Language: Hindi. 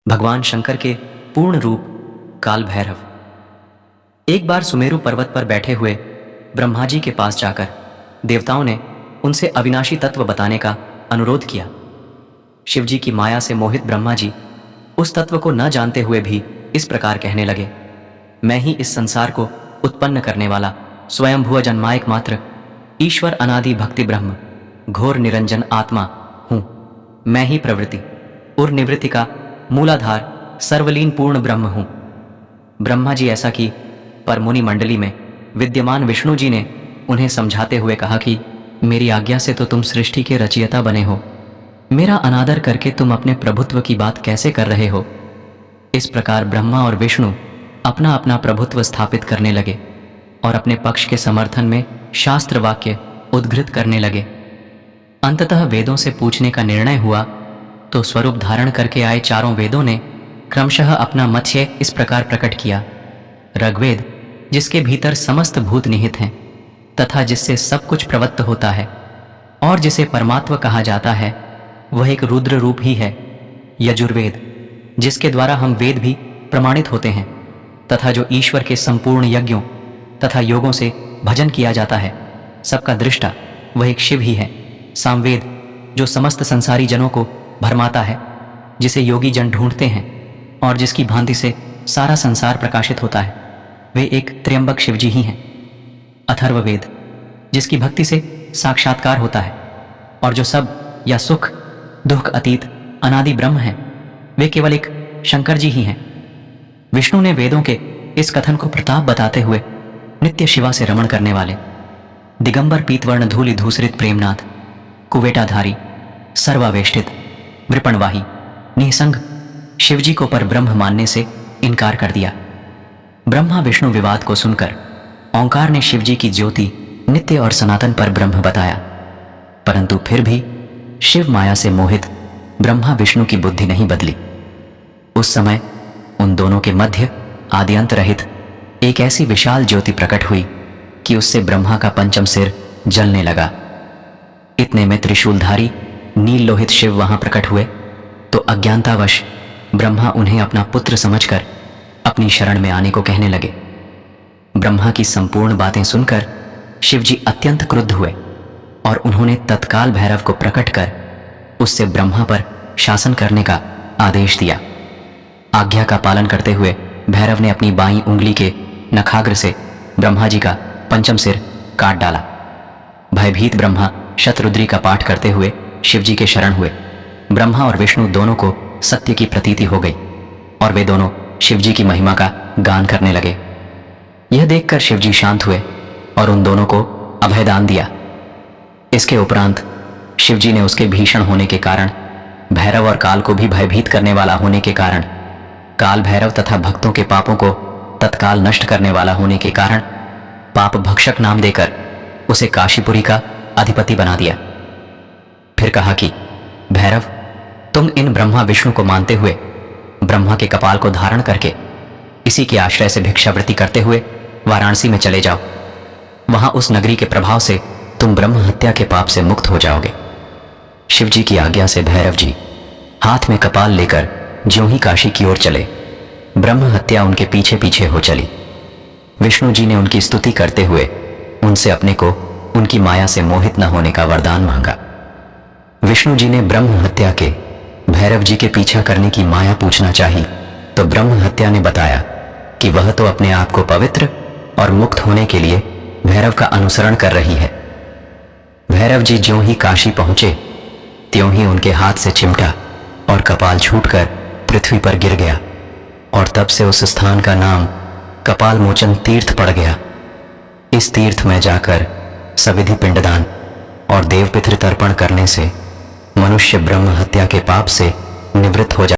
भगवान शंकर के पूर्ण रूप काल भैरव। एक बार सुमेरु पर्वत पर बैठे हुए ब्रह्मा जी के पास जाकर देवताओं ने उनसे अविनाशी तत्व बताने का अनुरोध किया। शिव जी की माया से मोहित ब्रह्मा जी उस तत्व को न जानते हुए भी इस प्रकार कहने लगे, मैं ही इस संसार को उत्पन्न करने वाला स्वयंभुव जन्मायक मात्र ईश्वर अनादि भक्ति ब्रह्म घोर निरंजन आत्मा हूं। मैं ही प्रवृत्ति और निवृत्ति का मूलाधार सर्वलीन पूर्ण ब्रह्म हूं। ब्रह्मा जी ऐसा कि पर मुनि मंडली में विद्यमान विष्णु जी ने उन्हें समझाते हुए कहा कि मेरी आज्ञा से तो तुम सृष्टि के रचयिता बने हो, मेरा अनादर करके तुम अपने प्रभुत्व की बात कैसे कर रहे हो। इस प्रकार ब्रह्मा और विष्णु अपना अपना प्रभुत्व स्थापित करने लगे और अपने पक्ष के समर्थन में शास्त्र वाक्य उद्धृत करने लगे। अंततः वेदों से पूछने का निर्णय हुआ तो स्वरूप धारण करके आए चारों वेदों ने क्रमशः अपना मत्स्य इस प्रकार प्रकट किया। ऋग्वेद, जिसके भीतर समस्त भूत निहित हैं तथा जिससे सब कुछ प्रवत्त होता है और जिसे परमात्मा कहा जाता है, वह एक रुद्र रूप ही है। यजुर्वेद, जिसके द्वारा हम वेद भी प्रमाणित होते हैं तथा जो ईश्वर के संपूर्ण यज्ञों तथा योगों से भजन किया जाता है, सबका दृष्टा वह एक शिव ही है। सामवेद, जो समस्त संसारी जनों को भरमाता है, जिसे योगी जन ढूंढते हैं और जिसकी भांति से सारा संसार प्रकाशित होता है, वे एक त्र्यंबक शिवजी ही हैं। अथर्ववेद, जिसकी भक्ति से साक्षात्कार होता है और जो सब या सुख दुख अतीत अनादि ब्रह्म हैं, वे केवल एक शंकर जी ही हैं। विष्णु ने वेदों के इस कथन को प्रताप बताते हुए नित्य शिवा से रमण करने वाले दिगंबर पीतवर्ण धूलि धूसरित प्रेमनाथ कुवेटाधारी सर्वावेष्टित वृपणवाही निसंग शिवजी को पर ब्रह्म मानने से इनकार कर दिया। ब्रह्मा विष्णु विवाद को सुनकर ओंकार ने शिवजी की ज्योति नित्य और सनातन पर ब्रह्म बताया, परंतु फिर भी शिव माया से मोहित ब्रह्मा विष्णु की बुद्धि नहीं बदली। उस समय उन दोनों के मध्य आद्यंत रहित एक ऐसी विशाल ज्योति प्रकट हुई कि उससे ब्रह्मा का पंचम सिर जलने लगा। इतने में त्रिशूलधारी नील लोहित शिव वहां प्रकट हुए तो अज्ञानतावश ब्रह्मा उन्हें अपना पुत्र समझकर अपनी शरण में आने को कहने लगे। ब्रह्मा की संपूर्ण बातें सुनकर शिवजी अत्यंत क्रुद्ध हुए और उन्होंने तत्काल भैरव को प्रकट कर उससे ब्रह्मा पर शासन करने का आदेश दिया। आज्ञा का पालन करते हुए भैरव ने अपनी बाईं उंगली के नखाग्र से ब्रह्मा जी का पंचम सिर काट डाला। भयभीत ब्रह्मा शतरुद्री का पाठ करते हुए शिवजी के शरण हुए। ब्रह्मा और विष्णु दोनों को सत्य की प्रतीति हो गई और वे दोनों शिवजी की महिमा का गान करने लगे। यह देखकर शिवजी शांत हुए और उन दोनों को अभयदान दिया। इसके उपरांत शिवजी ने उसके भीषण होने के कारण, भैरव और काल को भी भयभीत करने वाला होने के कारण, काल भैरव तथा भक्तों के पापों को तत्काल नष्ट करने वाला होने के कारण पाप भक्षक नाम देकर उसे काशीपुरी का अधिपति बना दिया। फिर कहा कि भैरव, तुम इन ब्रह्मा विष्णु को मानते हुए ब्रह्मा के कपाल को धारण करके इसी के आश्रय से भिक्षावृत्ति करते हुए वाराणसी में चले जाओ। वहां उस नगरी के प्रभाव से तुम ब्रह्म हत्या के पाप से मुक्त हो जाओगे। शिवजी की आज्ञा से भैरव जी हाथ में कपाल लेकर ज्यों ही काशी की ओर चले, ब्रह्म हत्या उनके पीछे पीछे हो चली। विष्णु जी ने उनकी स्तुति करते हुए उनसे अपने को उनकी माया से मोहित न होने का वरदान मांगा। विष्णु जी ने ब्रह्म हत्या के भैरव जी के पीछा करने की माया पूछना चाही तो ब्रह्म हत्या ने बताया कि वह तो अपने आप को पवित्र और मुक्त होने के लिए भैरव का अनुसरण कर रही है। भैरव जी ज्यों ही काशी पहुंचे त्यों ही उनके हाथ से चिमटा और कपाल छूटकर पृथ्वी पर गिर गया और तब से उस स्थान का नाम कपाल मोचन तीर्थ पड़ गया। इस तीर्थ में जाकर सविधि पिंडदान और देव पितृ तर्पण करने से मनुष्य ब्रह्म हत्या के पाप से निवृत्त हो जाता है।